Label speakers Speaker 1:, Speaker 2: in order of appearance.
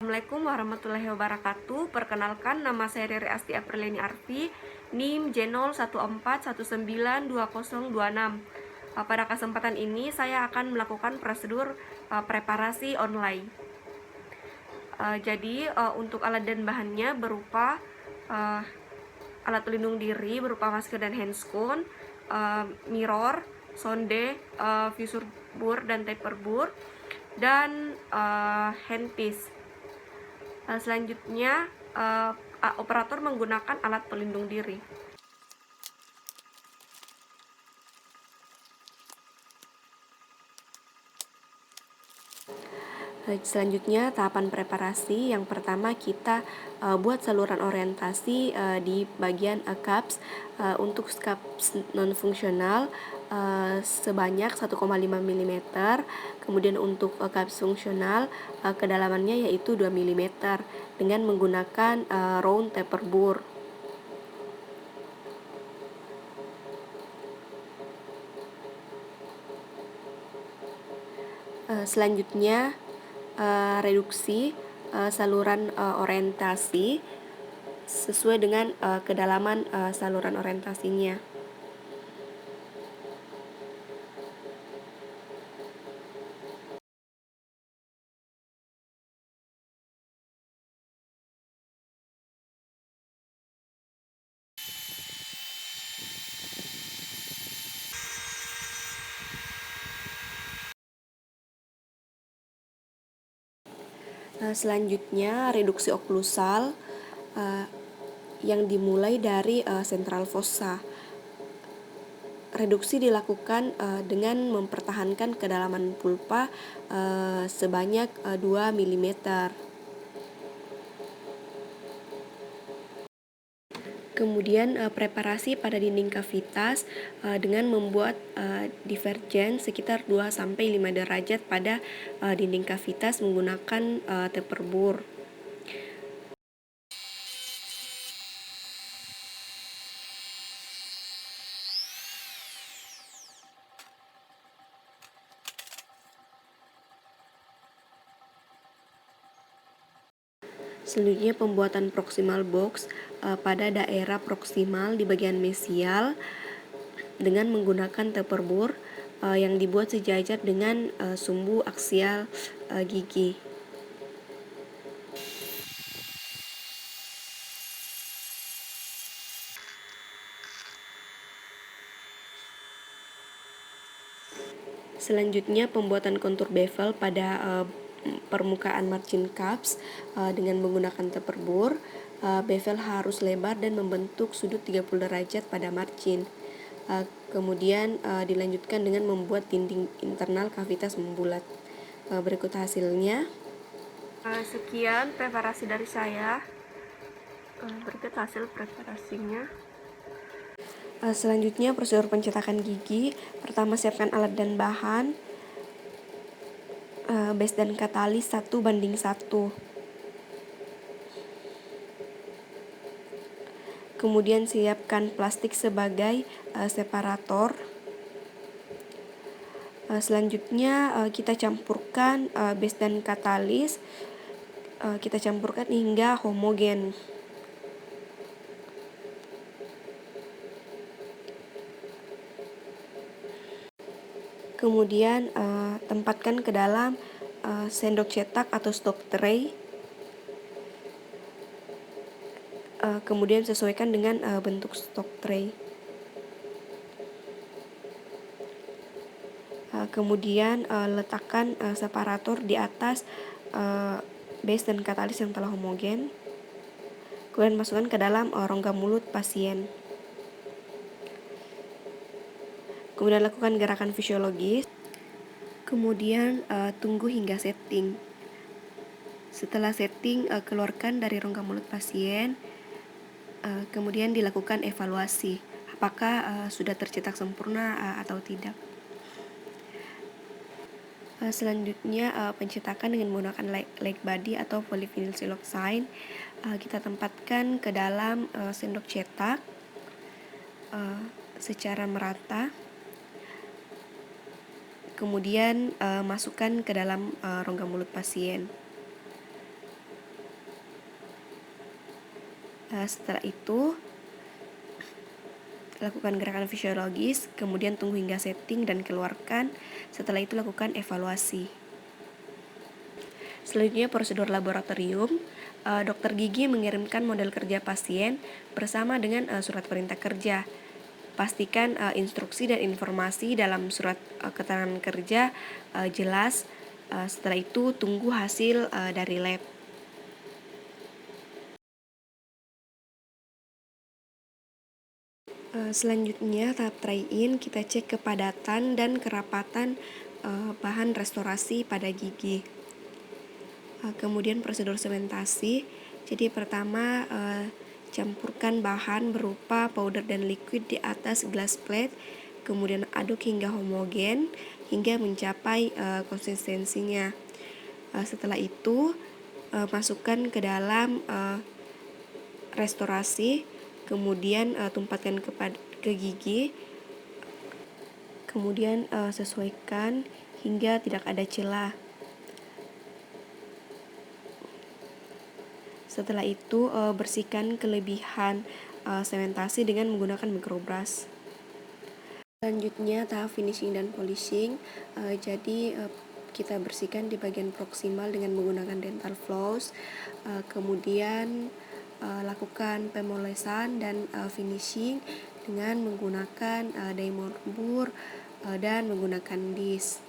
Speaker 1: Assalamualaikum warahmatullahi wabarakatuh. Perkenalkan, nama saya Rere Asti Apriliani Arfi, NIM J0141922026. Pada kesempatan ini saya akan melakukan prosedur preparasi online. Jadi untuk alat dan bahannya berupa alat pelindung diri berupa masker dan handscoon, mirror, sonde, visor bur dan taper bur, dan handpiece. Selanjutnya, operator menggunakan alat pelindung diri. Selanjutnya, tahapan preparasi. Yang pertama, kita buat saluran orientasi di bagian cups. Untuk cups non-fungsional sebanyak 1,5 mm. Kemudian untuk cups fungsional kedalamannya yaitu 2 mm dengan menggunakan round taper bur. Selanjutnya, reduksi saluran orientasi sesuai dengan kedalaman saluran orientasinya. Selanjutnya, reduksi oklusal yang dimulai dari sentral fossa. Reduksi dilakukan dengan mempertahankan kedalaman pulpa sebanyak 2 mm. Kemudian preparasi pada dinding kavitas dengan membuat divergen sekitar 2-5 derajat pada dinding kavitas menggunakan taper bur. Selanjutnya, pembuatan proximal box pada daerah proksimal di bagian mesial dengan menggunakan taper bur yang dibuat sejajar dengan sumbu aksial gigi. Selanjutnya, pembuatan kontur bevel pada permukaan margin cups dengan menggunakan taper bur. Bevel harus lebar dan membentuk sudut 30 derajat pada margin. Kemudian dilanjutkan dengan membuat dinding internal kavitas membulat. Berikut hasilnya. Sekian preparasi dari saya. Berikut hasil preparasinya. Selanjutnya, prosedur pencetakan gigi. Pertama, siapkan alat dan bahan. Base dan katalis 1:1. Kemudian siapkan plastik sebagai separator. Selanjutnya kita campurkan base dan katalis. Kita campurkan hingga homogen. Kemudian tempatkan ke dalam sendok cetak atau stock tray. Kemudian sesuaikan dengan bentuk stock tray. Kemudian letakkan separator di atas base dan katalis yang telah homogen. Kemudian masukkan ke dalam rongga mulut pasien. Kemudian lakukan gerakan fisiologis. Kemudian tunggu hingga setting. Setelah setting, keluarkan dari rongga mulut pasien. Kemudian dilakukan evaluasi apakah sudah tercetak sempurna atau tidak. Selanjutnya pencetakan dengan menggunakan leg body atau polyvinyl siloxane. Kita tempatkan ke dalam sendok cetak secara merata. Kemudian masukkan ke dalam rongga mulut pasien. Setelah itu lakukan gerakan fisiologis, kemudian tunggu hingga setting dan keluarkan. Setelah itu lakukan evaluasi. Selanjutnya prosedur laboratorium. Dokter gigi mengirimkan model kerja pasien bersama dengan surat perintah kerja. Pastikan instruksi dan informasi dalam surat keterangan kerja jelas. Setelah itu tunggu hasil dari lab. Selanjutnya tahap try-in, kita cek kepadatan dan kerapatan bahan restorasi pada gigi. Kemudian prosedur sementasi. Jadi pertama campurkan bahan berupa powder dan liquid di atas glass plate, kemudian aduk hingga homogen hingga mencapai konsistensinya. Setelah itu masukkan ke dalam restorasi, kemudian tumpahkan ke gigi, kemudian sesuaikan hingga tidak ada celah. Setelah itu bersihkan kelebihan sementasi dengan menggunakan microbrush. Selanjutnya tahap finishing dan polishing. Jadi kita bersihkan di bagian proksimal dengan menggunakan dental floss. Kemudian lakukan pemolesan dan finishing dengan menggunakan diamond bur dan menggunakan disk.